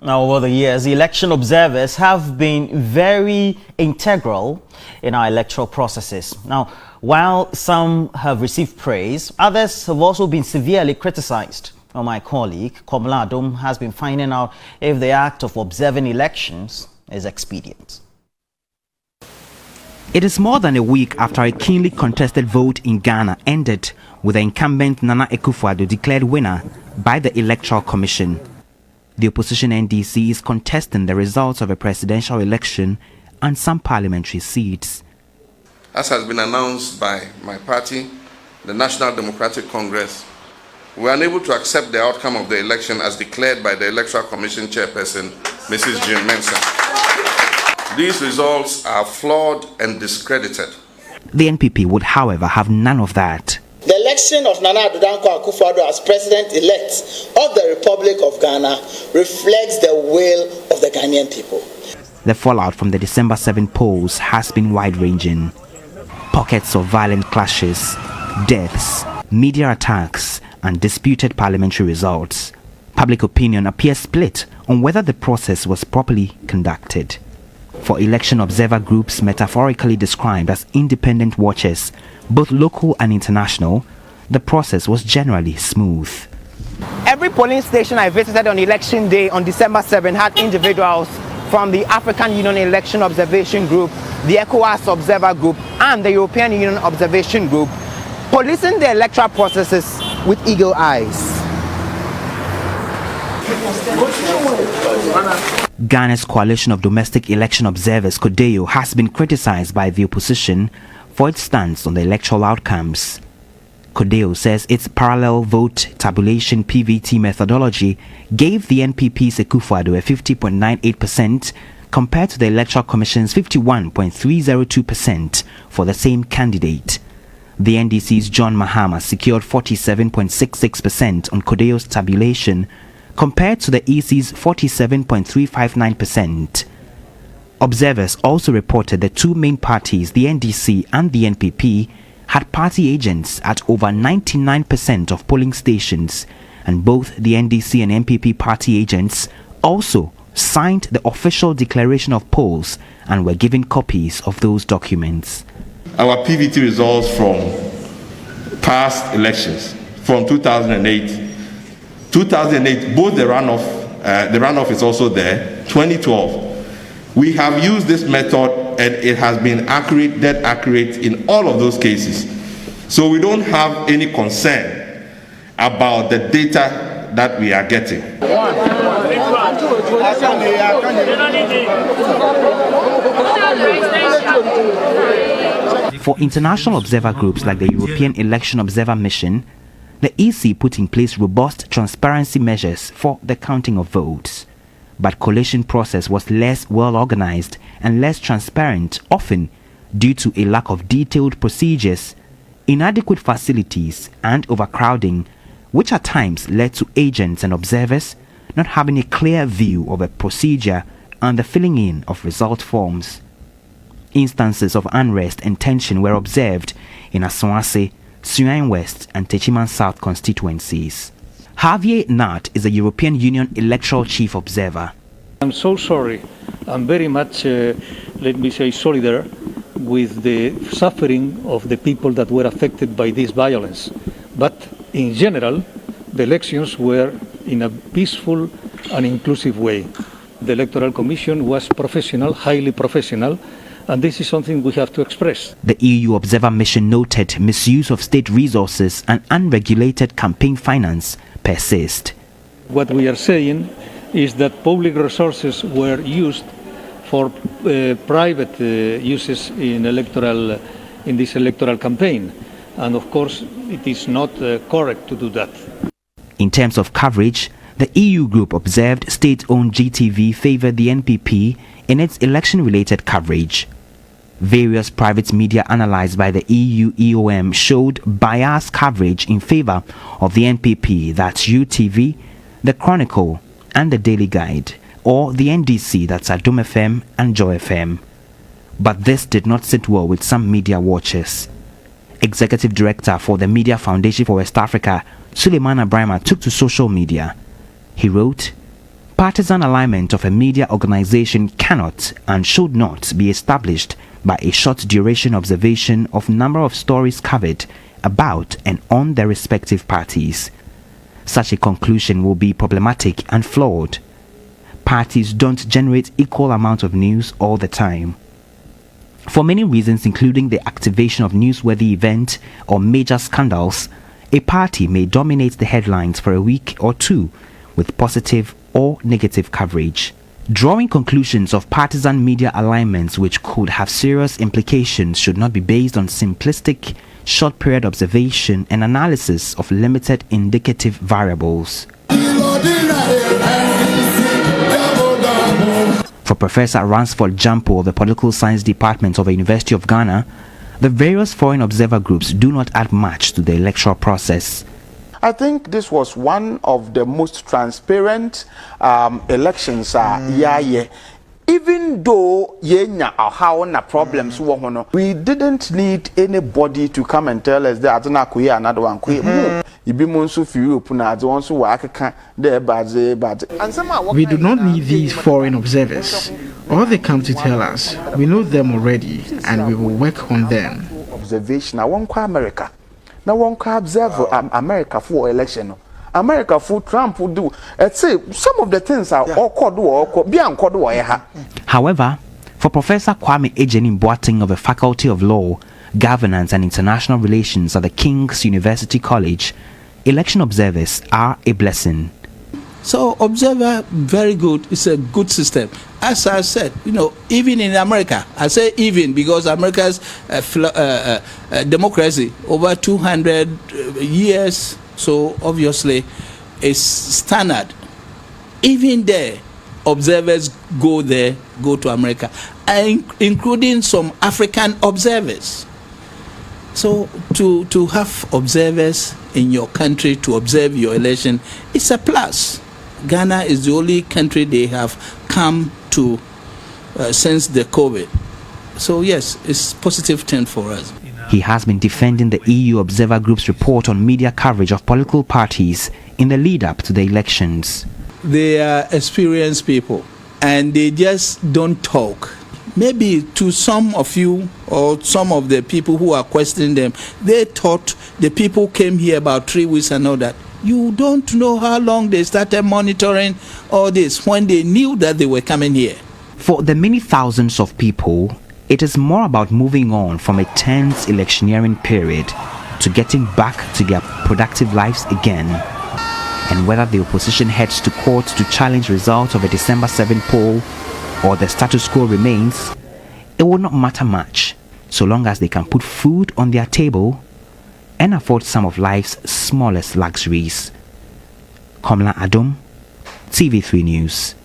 Now, over the years, election observers have been very integral in our electoral processes. Now, while some have received praise, others have also been severely criticized. Now, my colleague, KOMLA ADOM, has been finding out if the act of observing elections is expedient. It is more than a week after a keenly contested vote in Ghana ended with the incumbent Nana Akufo-Addo declared winner by the Electoral Commission. The opposition NDC is contesting the results of a presidential election and some parliamentary seats. As has been announced by my party, the National Democratic Congress, we are unable to accept the outcome of the election as declared by the Electoral Commission chairperson, Mrs. June Mensah. These results are flawed and discredited. The NPP would, however, have none of that. The election of Nana Akufo-Addo as president-elect of the Republic of Ghana reflects the will of the Ghanaian people. The fallout from the December 7 polls has been wide-ranging. Pockets of violent clashes, deaths, media attacks, and disputed parliamentary results. Public opinion appears split on whether the process was properly conducted. For election observer groups metaphorically described as independent watchers, both local and international, the process was generally smooth. Every polling station I visited on election day on December 7 had individuals from the African Union Election Observation Group, the ECOWAS Observer Group, and the European Union Observation Group, policing the electoral processes with eagle eyes. Ghana's Coalition of Domestic Election Observers, CODEO, has been criticized by the opposition for its stance on the electoral outcomes. CODEO says its parallel vote tabulation PVT methodology gave the NPP's Akufo-Addo a 50.98% compared to the Electoral Commission's 51.302% for the same candidate. The NDC's John Mahama secured 47.66% on CODEO's tabulation compared to the EC's 47.359%. Observers also reported the two main parties, the NDC and the NPP, had party agents at over 99% of polling stations, and both the NDC and NPP party agents also signed the official declaration of polls and were given copies of those documents. Our PVT results from past elections, from 2008, both the runoff is also there, 2012. We have used this method and it has been accurate, dead accurate in all of those cases. So we don't have any concern about the data that we are getting. For international observer groups like the European Election Observer Mission, the EC put in place robust transparency measures for the counting of votes. But collation process was less well organized and less transparent, often due to a lack of detailed procedures, inadequate facilities, and overcrowding, which at times led to agents and observers not having a clear view of a procedure and the filling in of result forms. Instances of unrest and tension were observed in Asawase, Suyan West, and Techiman South constituencies. Javier Nat is a European Union electoral chief observer. I'm so sorry. I'm very much, let me say, solidar with the suffering of the people that were affected by this violence. But in general, the elections were in a peaceful and inclusive way. The Electoral Commission was professional, highly professional, and this is something we have to express. The EU Observer Mission noted misuse of state resources and unregulated campaign finance persist. What we are saying is that public resources were used for private uses in this electoral campaign, and of course it is not correct to do that. In terms of coverage, the EU group observed state-owned GTV favored the NPP in its election-related coverage. Various private media analyzed by the EU EOM showed biased coverage in favor of the NPP, that's UTV, the Chronicle, and the Daily Guide, or the NDC, that's ADOM FM and Joy FM. But this did not sit well with some media watchers. Executive Director for the Media Foundation for West Africa, Suleiman Abrahima, took to social media. He wrote, Partisan alignment of a media organization cannot and should not be established by a short duration observation of number of stories covered about and on their respective parties. Such a conclusion will be problematic and flawed. Parties don't generate equal amount of news all the time. For many reasons, including the activation of newsworthy events or major scandals, a party may dominate the headlines for a week or two with positive or negative coverage. Drawing conclusions of partisan media alignments which could have serious implications should not be based on simplistic, short-period observation and analysis of limited indicative variables. For Professor Ransford Jampo of the Political Science Department of the University of Ghana, the various foreign observer groups do not add much to the electoral process. I think this was one of the most transparent elections. Even though na problems, we didn't need anybody to come and tell us that another one. We do not need these foreign observers. All they come to tell us, we know them already and we will work on them. Observation, I won't call America. Now one can observe America for election. America for Trump would do. Let's say some of the things are all called beyond called. However, for Professor Kwame Ejenim Boateng of the Faculty of Law, Governance and International Relations at the King's University College, election observers are a blessing. So observer, very good. It's a good system. As I said, even in America, I say even because America's democracy over 200 years, so obviously it's standard. Even there, observers go to America, and including some African observers. So to have observers in your country to observe your election, it's a plus. Ghana is the only country they have come to since the COVID. So yes, it's a positive thing for us. He has been defending the EU Observer Group's report on media coverage of political parties in the lead-up to the elections. They are experienced people, and they just don't talk. Maybe to some of you or some of the people who are questioning them, they thought the people came here about 3 weeks and all that. You don't know how long they started monitoring all this when they knew that they were coming here. For the many thousands of people, it is more about moving on from a tense electioneering period to getting back to their productive lives again. And whether the opposition heads to court to challenge results of a December 7 poll or the status quo remains, it will not matter much so long as they can put food on their table and afford some of life's smallest luxuries. KOMLA ADOM, TV3 News.